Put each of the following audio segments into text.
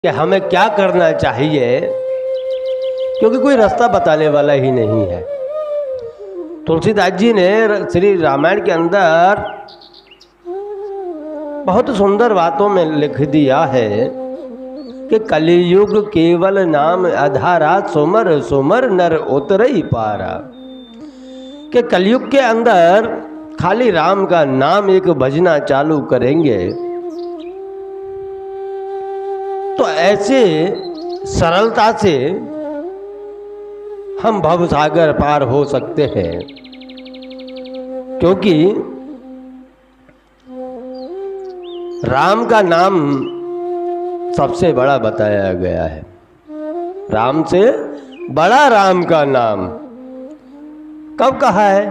कि हमें क्या करना चाहिए, क्योंकि कोई रास्ता बताने वाला ही नहीं है। तुलसीदास जी ने श्री रामायण के अंदर बहुत सुंदर बातों में लिख दिया है कि कलियुग केवल नाम आधारा, सुमर सुमर नर उतरई पारा। कि कलयुग के अंदर खाली राम का नाम एक भजना चालू करेंगे तो ऐसे सरलता से हम भवसागर पार हो सकते हैं, क्योंकि राम का नाम सबसे बड़ा बताया गया है। राम से बड़ा राम का नाम कब कहा है?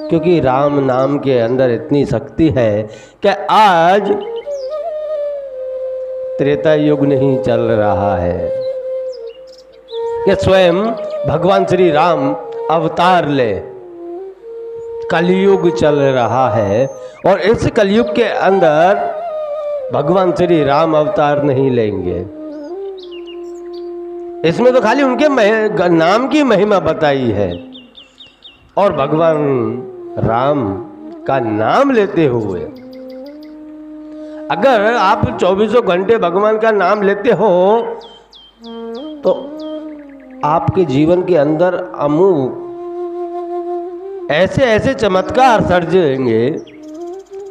क्योंकि राम नाम के अंदर इतनी शक्ति है कि आज त्रेता युग नहीं चल रहा है कि स्वयं भगवान श्री राम अवतार ले, कलयुग चल रहा है और इस कलयुग के अंदर भगवान श्री राम अवतार नहीं लेंगे। इसमें तो खाली उनके नाम की महिमा बताई है और भगवान राम का नाम लेते हुए अगर आप 24 घंटे भगवान का नाम लेते हो तो आपके जीवन के अंदर अमूक ऐसे ऐसे चमत्कार सर्जेंगे,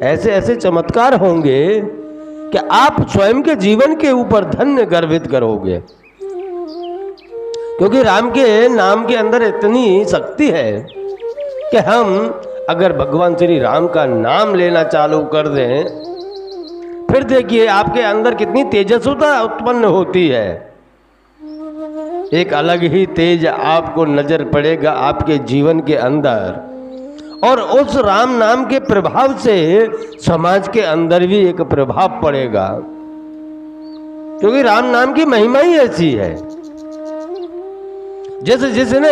ऐसे ऐसे चमत्कार होंगे कि आप स्वयं के जीवन के ऊपर धन्य गर्वित करोगे। क्योंकि राम के नाम के अंदर इतनी शक्ति है कि हम अगर भगवान श्री राम का नाम लेना चालू कर दें, फिर देखिए आपके अंदर कितनी तेजस्विता उत्पन्न होती है। एक अलग ही तेज आपको नजर पड़ेगा आपके जीवन के अंदर, और उस राम नाम के प्रभाव से समाज के अंदर भी एक प्रभाव पड़ेगा, क्योंकि राम नाम की महिमा ही ऐसी है। जैसे जिसने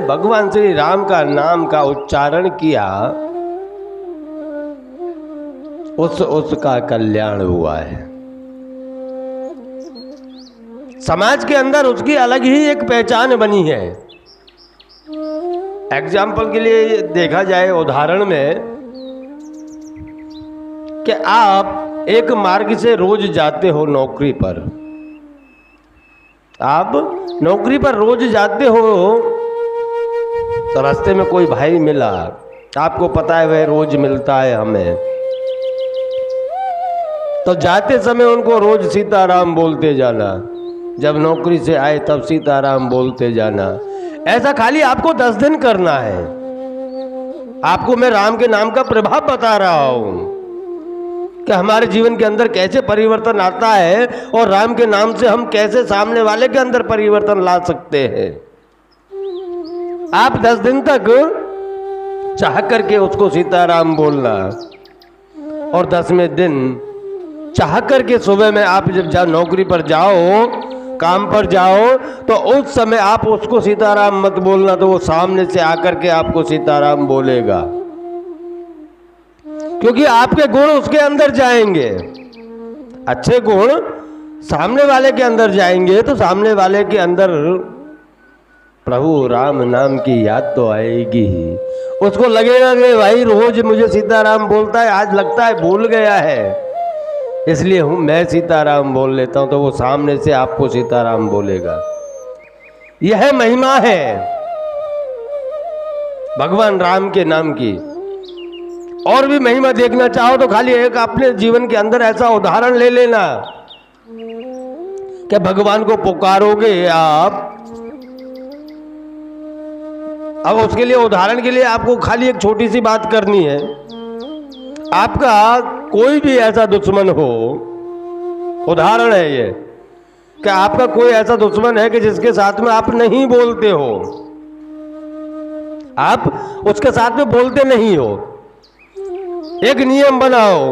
भगवान श्री राम का नाम का उच्चारण किया उसका कल्याण हुआ है। समाज के अंदर उसकी अलग ही एक पहचान बनी है। एग्जाम्पल के लिए देखा जाए उदाहरण में कि आप एक मार्ग से रोज जाते हो नौकरी पर, आप नौकरी पर रोज जाते हो तो रास्ते में कोई भाई मिला, आपको पता है वह रोज मिलता है हमें, तो जाते समय उनको रोज सीताराम बोलते जाना, जब नौकरी से आए तब सीताराम बोलते जाना। ऐसा खाली आपको 10 दिन करना है। आपको मैं राम के नाम का प्रभाव बता रहा हूं कि हमारे जीवन के अंदर कैसे परिवर्तन आता है और राम के नाम से हम कैसे सामने वाले के अंदर परिवर्तन ला सकते हैं। आप 10 दिन तक चाह करके उसको सीताराम बोलना और 10वें दिन चाह करके सुबह में आप जब नौकरी पर जाओ, काम पर जाओ, तो उस समय आप उसको सीताराम मत बोलना, तो वो सामने से आकर के आपको सीताराम बोलेगा, क्योंकि आपके गुण उसके अंदर जाएंगे। अच्छे गुण सामने वाले के अंदर जाएंगे तो सामने वाले के अंदर प्रभु राम नाम की याद तो आएगी ही। उसको लगेगा कि भाई रोज मुझे सीताराम बोलता है, आज लगता है भूल गया है, इसलिए मैं सीताराम बोल लेता हूं, तो वो सामने से आपको सीताराम बोलेगा। यह महिमा है भगवान राम के नाम की। और भी महिमा देखना चाहो तो खाली एक अपने जीवन के अंदर ऐसा उदाहरण ले लेना कि भगवान को पुकारोगे आप, अब उसके लिए उदाहरण के लिए आपको खाली एक छोटी सी बात करनी है। आपका कोई भी ऐसा दुश्मन हो, उदाहरण है ये कि आपका कोई ऐसा दुश्मन है कि जिसके साथ में आप नहीं बोलते हो, आप उसके साथ में बोलते नहीं हो, एक नियम बनाओ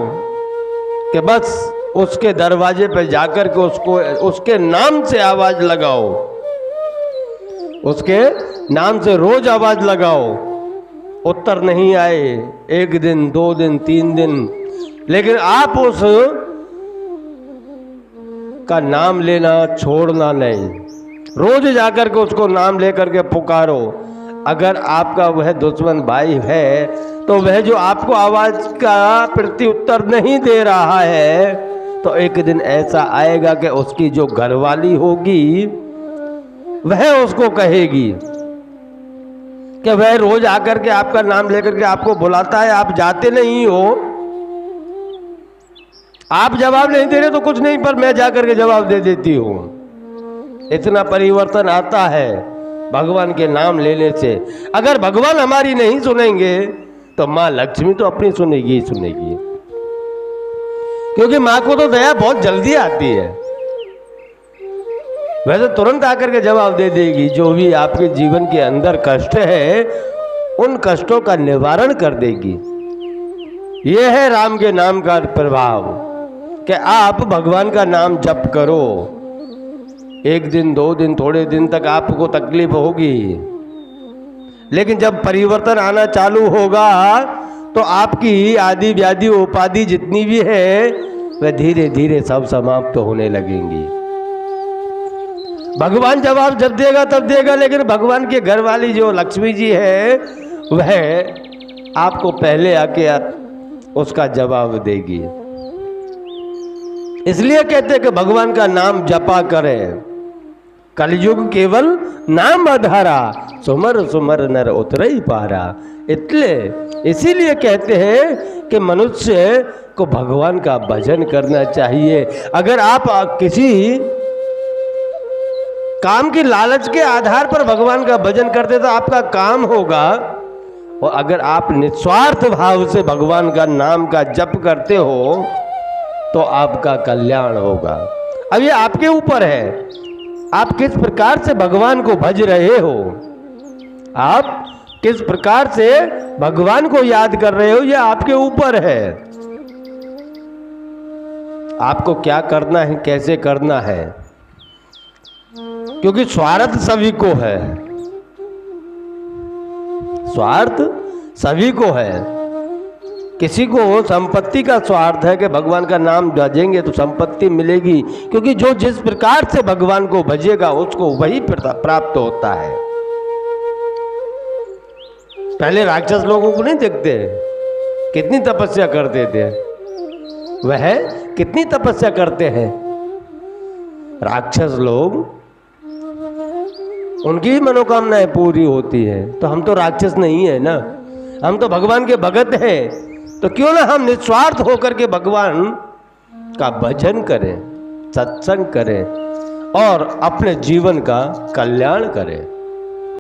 कि बस उसके दरवाजे पर जाकर के उसको उसके नाम से आवाज लगाओ, उसके नाम से रोज आवाज लगाओ। उत्तर नहीं आए 1 दिन 2 दिन 3 दिन, लेकिन आप उस का नाम लेना छोड़ना नहीं, रोज जाकर के उसको नाम लेकर के पुकारो। अगर आपका वह दुश्मन भाई है तो वह जो आपको आवाज का प्रत्युत्तर नहीं दे रहा है, तो एक दिन ऐसा आएगा कि उसकी जो घरवाली होगी वह उसको कहेगी कि वह रोज आकर के आपका नाम लेकर के आपको बुलाता है, आप जाते नहीं हो, आप जवाब नहीं दे रहे तो कुछ नहीं, पर मैं जाकर के जवाब दे देती हूं। इतना परिवर्तन आता है भगवान के नाम लेने से। अगर भगवान हमारी नहीं सुनेंगे तो माँ लक्ष्मी तो अपनी सुनेगी ही सुनेगी, क्योंकि माँ को तो दया बहुत जल्दी आती है, वैसे तुरंत आकर के जवाब दे देगी। जो भी आपके जीवन के अंदर कष्ट है उन कष्टों का निवारण कर देगी। यह है राम के नाम का प्रभाव कि आप भगवान का नाम जप करो। एक दिन, 2 दिन, थोड़े दिन तक आपको तकलीफ होगी, लेकिन जब परिवर्तन आना चालू होगा तो आपकी आदि व्याधि उपाधि जितनी भी है वह धीरे धीरे सब समाप्त होने लगेंगी। भगवान जवाब जब देगा तब देगा, लेकिन भगवान के घर वाली जो लक्ष्मी जी है वह आपको पहले आके उसका जवाब देगी। इसलिए कहते हैं कि भगवान का नाम जपा करें, कलयुग केवल नाम आधारा, सुमर सुमर नर उतरई पारा। इसीलिए कहते हैं कि मनुष्य को भगवान का भजन करना चाहिए। अगर आप किसी काम की लालच के आधार पर भगवान का भजन करते तो आपका काम होगा, और अगर आप निस्वार्थ भाव से भगवान का नाम का जप करते हो तो आपका कल्याण होगा। अब ये आपके ऊपर है, आप किस प्रकार से भगवान को भज रहे हो, आप किस प्रकार से भगवान को याद कर रहे हो, यह आपके ऊपर है। आपको क्या करना है, कैसे करना है, क्योंकि स्वार्थ सभी को है, स्वार्थ सभी को है। किसी को संपत्ति का स्वार्थ है कि भगवान का नाम भजेंगे तो संपत्ति मिलेगी, क्योंकि जो जिस प्रकार से भगवान को भजेगा उसको वही प्राप्त होता है। पहले राक्षस लोगों को नहीं देखते कितनी तपस्या करते थे, वह कितनी तपस्या करते हैं राक्षस लोग, उनकी भी मनोकामनाएं पूरी होती है। तो हम तो राक्षस नहीं है ना, हम तो भगवान के भगत हैं, तो क्यों ना हम निस्वार्थ होकर के भगवान का भजन करें, सत्संग करें और अपने जीवन का कल्याण करें।